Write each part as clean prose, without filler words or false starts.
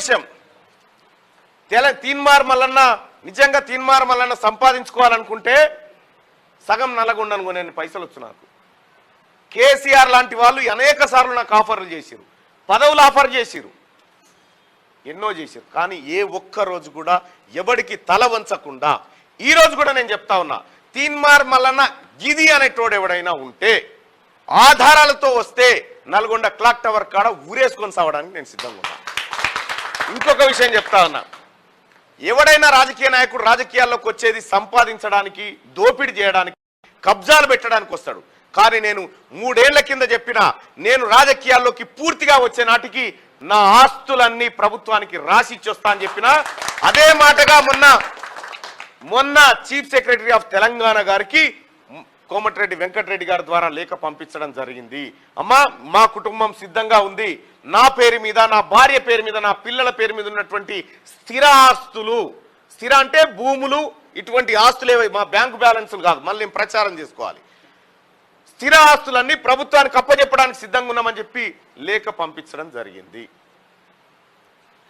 విషయం, తీన్మార్ మల్లన్న నిజంగా తీన్మార్ మల్లన్న సంపాదించుకోవాలనుకుంటే సగం నల్లగొండను కొనే పైసలు వచ్చు నాకు. కేసీఆర్ లాంటి వాళ్ళు అనేక సార్లు నాకు ఆఫర్లు చేసిరు, పదవులు ఆఫర్ చేసిరు, ఎన్నో చేసిరు. కానీ ఏ ఒక్క రోజు కూడా ఎవడికి తల వంచకుండా ఈ రోజు కూడా నేను చెప్తా ఉన్నా, తీన్మార్ మల్లన్న గిది అనేటోడు ఎవడైనా ఉంటే ఆధారాలతో వస్తే నల్గొండ క్లాక్ టవర్ కాడ ఊరేసుకొని సావడానికి నేను సిద్ధంగా ఉన్నా. ఇంకొక విషయం చెప్తా ఉన్నా, ఎవడైనా రాజకీయ నాయకుడు రాజకీయాల్లోకి వచ్చేది సంపాదించడానికి, దోపిడీ చేయడానికి, కబ్జాలు పెట్టడానికి వస్తాడు. కానీ నేను 3 ఏళ్ల కింద చెప్పిన, నేను రాజకీయాల్లోకి పూర్తిగా వచ్చే నాటికి నా ఆస్తులన్నీ ప్రభుత్వానికి రాసిచ్చొస్తా అని చెప్పిన అదే మాటగా మొన్న చీఫ్ సెక్రటరీ ఆఫ్ తెలంగాణ గారికి కోమటిరెడ్డి వెంకటరెడ్డి గారి ద్వారా లేఖ పంపించడం జరిగింది. అమ్మా, మా కుటుంబం సిద్ధంగా ఉంది, నా పేరు మీద, నా భార్య పేరు మీద, నా పిల్లల పేరు మీద ఉన్నటువంటి స్థిర ఆస్తులు, స్థిర అంటే భూములు, ఇటువంటి ఆస్తులేవై మా బ్యాంకు బ్యాలెన్సులు కాదు, మళ్ళీ ప్రచారం చేసుకోవాలి, స్థిర ఆస్తులన్నీ ప్రభుత్వానికి అప్పచెప్పడానికి సిద్ధంగా ఉన్నామని చెప్పి లేఖ పంపించడం జరిగింది.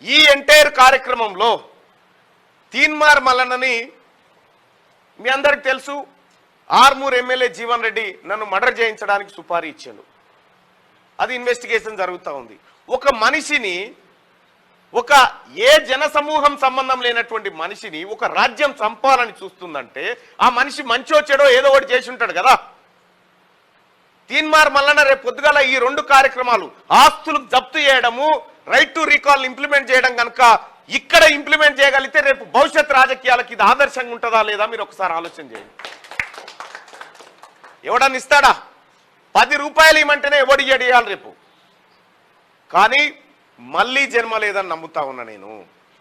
ఈ ఎంటైర్ కార్యక్రమంలో తీన్మార్ మల్లన్నని మీ అందరికి తెలుసు, ఆర్మూర్ ఎమ్మెల్యే జీవన్ రెడ్డి నన్ను మర్డర్ చేయించడానికి సుపారీ ఇచ్చాడు. అది ఇన్వెస్టిగేషన్ జరుగుతూ ఉంది. ఒక మనిషిని, ఒక ఏ జనసమూహం సంబంధం లేనటువంటి మనిషిని ఒక రాజ్యం చంపాలని చూస్తుందంటే ఆ మనిషి మంచో చెడో ఏదో ఒకటి చేసి ఉంటాడు కదా. తీన్మార్ మల్లన్న రేపు పొద్దుగాల ఈ 2 కార్యక్రమాలు, ఆస్తులు జప్తు చేయడము, రైట్ టు రీకాల్ ఇంప్లిమెంట్ చేయడం కనుక ఇక్కడ ఇంప్లిమెంట్ చేయగలిగితే రేపు భవిష్యత్ రాజకీయాలకు ఇది ఆదర్శంగా ఉంటుందా లేదా మీరు ఒకసారి ఆలోచన చేయండి. ఎవడన్నా ఇస్తాడా? 10 రూపాయలు ఇవ్వమంటేనే ఎవడు ఇయ్యాలి రేపు. కానీ మళ్ళీ జన్మ లేదని నమ్ముతా ఉన్నా నేను.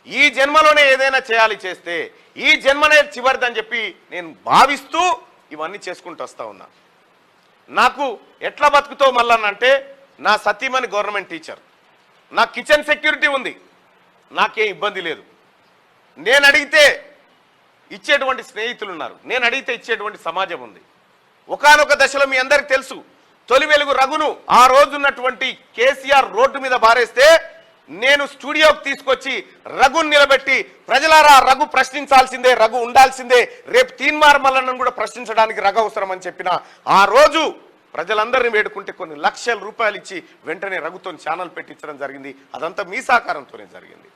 ఈ జన్మలోనే ఏదైనా చేయాలి, చేస్తే ఈ జన్మనే చివరిదని చెప్పి నేను భావిస్తూ ఇవన్నీ చేసుకుంటూ వస్తా ఉన్నా. నాకు ఎట్లా బతుకుతో మళ్ళనంటే, నా సతీమణి గవర్నమెంట్ టీచర్, నా కిచెన్ సెక్యూరిటీ ఉంది, నాకేం ఇబ్బంది లేదు. నేను అడిగితే ఇచ్చేటువంటి స్నేహితులు ఉన్నారు, నేను అడిగితే ఇచ్చేటువంటి సమాజం ఉంది. ఒకానొక దశలో మీ అందరికి తెలుసు, తొలి వెలుగు రఘును ఆ రోజున్నటువంటి కేసీఆర్ రోడ్డు మీద బారేస్తే నేను స్టూడియోకి తీసుకొచ్చి రఘుని నిలబెట్టి, ప్రజలారా రఘు ప్రశ్నించాల్సిందే, రఘు ఉండాల్సిందే, రేపు తీన్మార్ మల్లన్నను కూడా ప్రశ్నించడానికి రఘు అవసరం అని చెప్పిన ఆ రోజు ప్రజలందరినీ వేడుకుంటే కొన్ని లక్షల రూపాయలు ఇచ్చి వెంటనే రఘుతో ఛానల్ పెట్టించడం జరిగింది. అదంతా మీ సహకారంతోనే జరిగింది.